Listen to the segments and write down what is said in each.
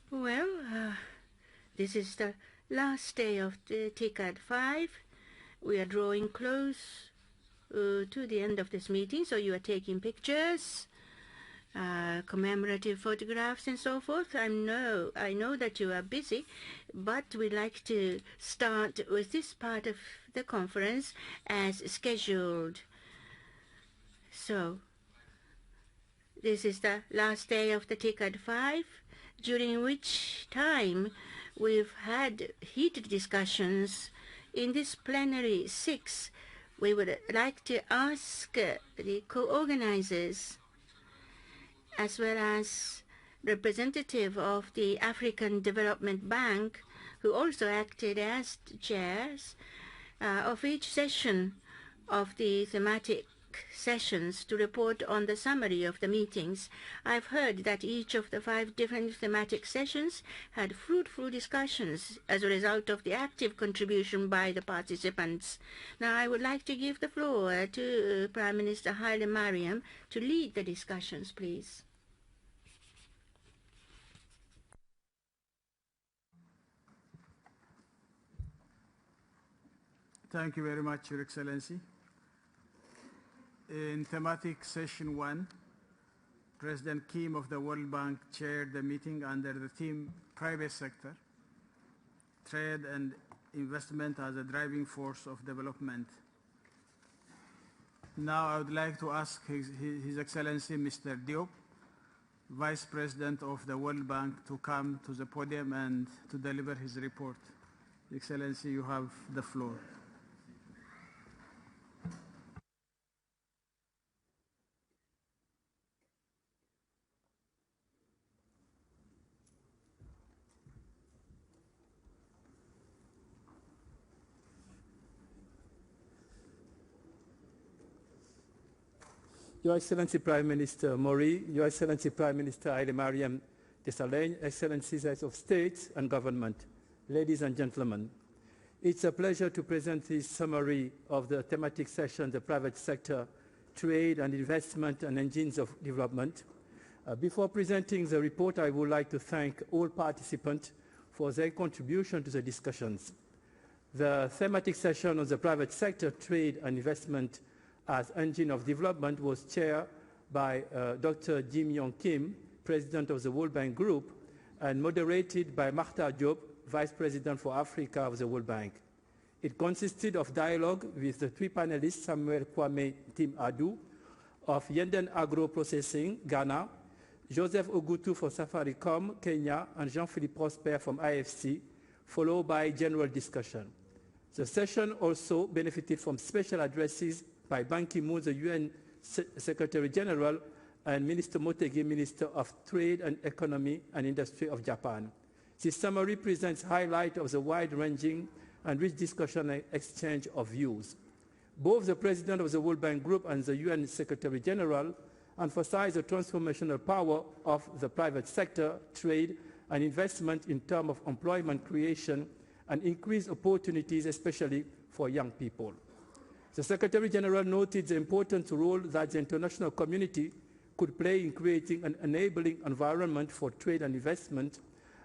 Well, this is the last day of the TICAD 5. We are drawing close to the end of this meeting, so you are taking pictures, commemorative photographs and so forth. I know that you are busy, but we'd like to start with this part of the conference as scheduled. So, this is the last day of the TICAD 5, during which time we've had heated discussions. In this plenary 6, we would like to ask the co-organizers as well as representative of the African Development Bank, who also acted as chairs of each session of the thematic sessions, to report on the summary of the meetings. I've heard that each of the 5 different thematic sessions had fruitful discussions as a result of the active contribution by the participants. Now I would like to give the floor to Prime Minister Haile Mariam to lead the discussions, please. Thank you very much, Your Excellency. In thematic session 1, President Kim of the World Bank chaired the meeting under the theme Private Sector, Trade and Investment as a Driving Force of Development. Now I would like to ask His Excellency Mr. Diop, Vice President of the World Bank, to come to the podium and to deliver his report. Excellency, you have the floor. Your Excellency Prime Minister Mori, Your Excellency Prime Minister Haile Mariam Desalegn, Excellencies Heads of State and Government, ladies and gentlemen, it's a pleasure to present this summary of the thematic session, the private sector, trade and investment and engines of development. Before presenting the report, I would like to thank all participants for their contribution to the discussions. The thematic session on the private sector, trade and investment as engine of development was chaired by Dr. Jim Yong Kim, President of the World Bank Group, and moderated by Makhtar Diop, Vice President for Africa of the World Bank. It consisted of dialogue with the 3 panelists, Samuel Kwame Tim Adu of Yenden Agro Processing, Ghana, Joseph Ogutu for Safaricom, Kenya, and Jean-Philippe Prosper from IFC, followed by general discussion. The session also benefited from special addresses by Ban Ki-moon, the UN Secretary General, and Minister Motegi, Minister of Trade and Economy and Industry of Japan. This summary presents highlights of the wide-ranging and rich discussion and exchange of views. Both the President of the World Bank Group and the UN Secretary General emphasize the transformational power of the private sector, trade, and investment in terms of employment creation and increased opportunities, especially for young people. The Secretary General noted the important role that the international community could play in creating an enabling environment for trade and investment,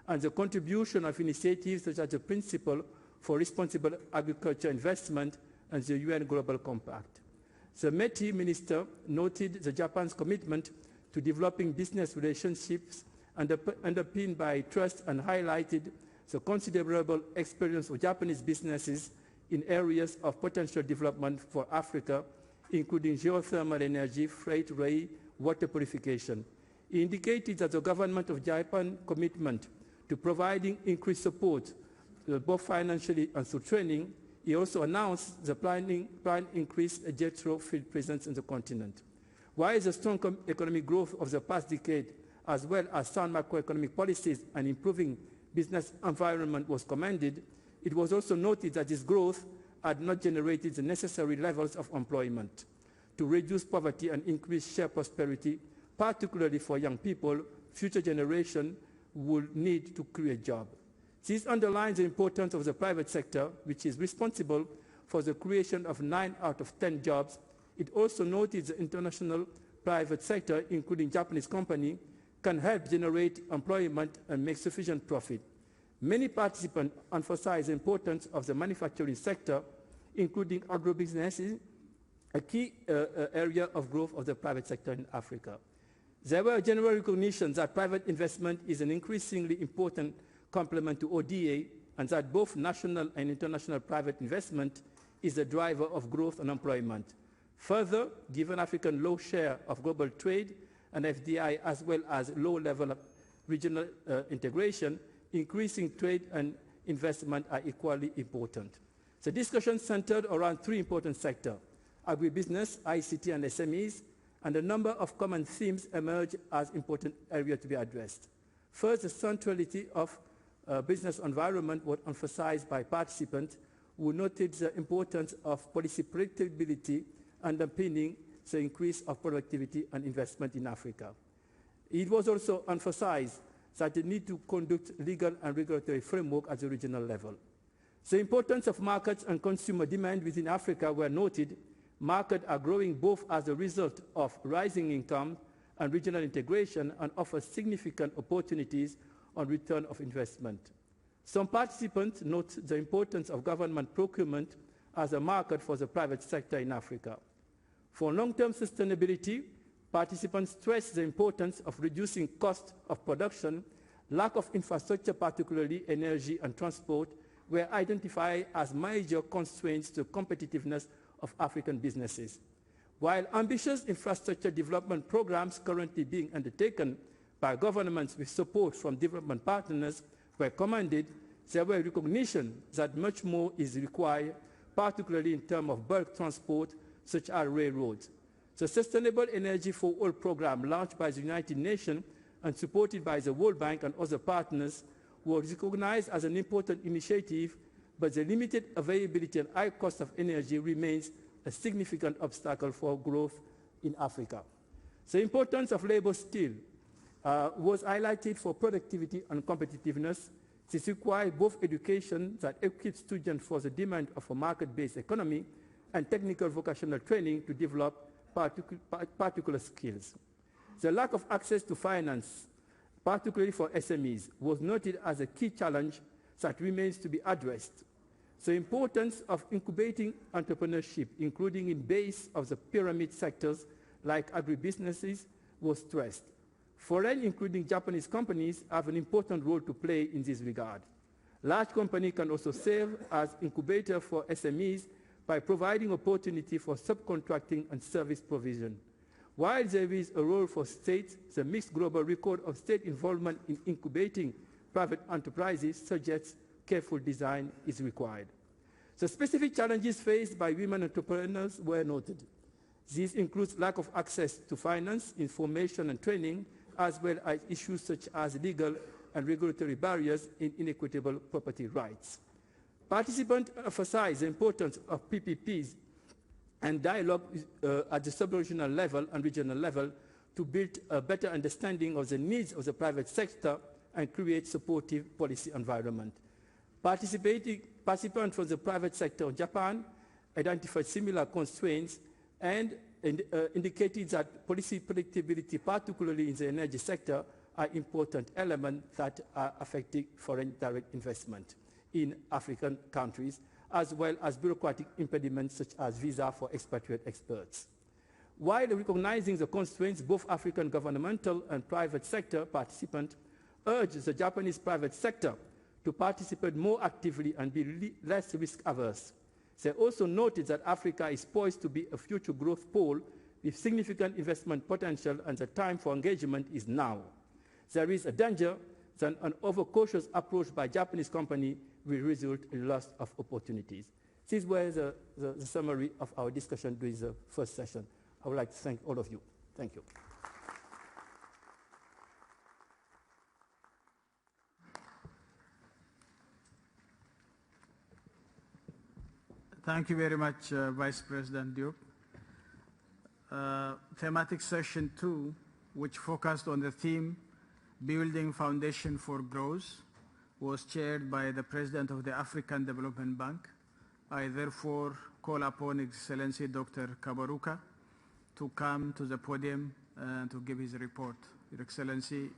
and the contribution of initiatives such as the Principle for Responsible Agriculture Investment and the UN Global Compact. The METI Minister noted the Japan's commitment to developing business relationships underpinned by trust and highlighted the considerable experience of Japanese businesses in areas of potential development for Africa, including geothermal energy, freight rail, water purification. He indicated that the government of Japan's commitment to providing increased support, both financially and through training. He also announced the planned increased JETRO field presence in the continent. While the strong economic growth of the past decade, as well as sound macroeconomic policies and improving business environment was commended, it was also noted that this growth had not generated the necessary levels of employment. To reduce poverty and increase shared prosperity, particularly for young people, future generations will need to create jobs. This underlines the importance of the private sector, which is responsible for the creation of 9 out of 10 jobs. It also noted the international private sector, including Japanese companies, can help generate employment and make sufficient profit. Many participants emphasize the importance of the manufacturing sector, including agribusinesses, a key area of growth of the private sector in Africa. There were general recognition that private investment is an increasingly important complement to ODA, and that both national and international private investment is the driver of growth and employment. Further, given Africa's low share of global trade and FDI, as well as low level of regional integration, increasing trade and investment are equally important. The discussion centered around three important sectors: agribusiness, ICT, and SMEs, and a number of common themes emerged as important areas to be addressed. First, the centrality of business environment was emphasized by participants who noted the importance of policy predictability underpinning the increase of productivity and investment in Africa. It was also emphasized that the need to conduct legal and regulatory framework at the regional level. The importance of markets and consumer demand within Africa were noted. Markets are growing both as a result of rising income and regional integration and offer significant opportunities on return of investment. Some participants note the importance of government procurement as a market for the private sector in Africa. For long-term sustainability, participants stress the importance of reducing cost of production. Lack of infrastructure, particularly energy and transport, were identified as major constraints to competitiveness of African businesses. While ambitious infrastructure development programs currently being undertaken by governments with support from development partners were commended, there were recognition that much more is required, particularly in terms of bulk transport, such as railroads. The Sustainable Energy for All program, launched by the United Nations and supported by the World Bank and other partners, was recognized as an important initiative, but the limited availability and high cost of energy remains a significant obstacle for growth in Africa. The importance of labor skill was highlighted for productivity and competitiveness. This requires both education that equips students for the demand of a market-based economy and technical vocational training to develop particular skills. The lack of access to finance, particularly for SMEs, was noted as a key challenge that remains to be addressed. The importance of incubating entrepreneurship, including in base of the pyramid sectors like agribusinesses, was stressed. Foreign, including Japanese companies, have an important role to play in this regard. Large companies can also serve as incubator for SMEs by providing opportunity for subcontracting and service provision. While there is a role for states, the mixed global record of state involvement in incubating private enterprises suggests careful design is required. The specific challenges faced by women entrepreneurs were noted. These include lack of access to finance, information, and training, as well as issues such as legal and regulatory barriers in inequitable property rights. Participants emphasize the importance of PPPs and dialogue at the sub-regional level and regional level to build a better understanding of the needs of the private sector and create supportive policy environment. Participants from the private sector of Japan identified similar constraints and indicated that policy predictability, particularly in the energy sector, are important elements that are affecting foreign direct investment in African countries, as well as bureaucratic impediments such as visa for expatriate experts. While recognizing the constraints, both African governmental and private sector participants urged the Japanese private sector to participate more actively and be less risk-averse. They also noted that Africa is poised to be a future growth pole with significant investment potential, and the time for engagement is now. There is a danger that an overcautious approach by Japanese companies will result in loss of opportunities. This was the summary of our discussion during the first session. I would like to thank all of you. Thank you. Thank you very much, Vice President Diop. Thematic session 2, which focused on the theme Building Foundation for Growth, was chaired by the President of the African Development Bank. I therefore call upon His Excellency Dr. Kaberuka to come to the podium and to give his report. Your Excellency,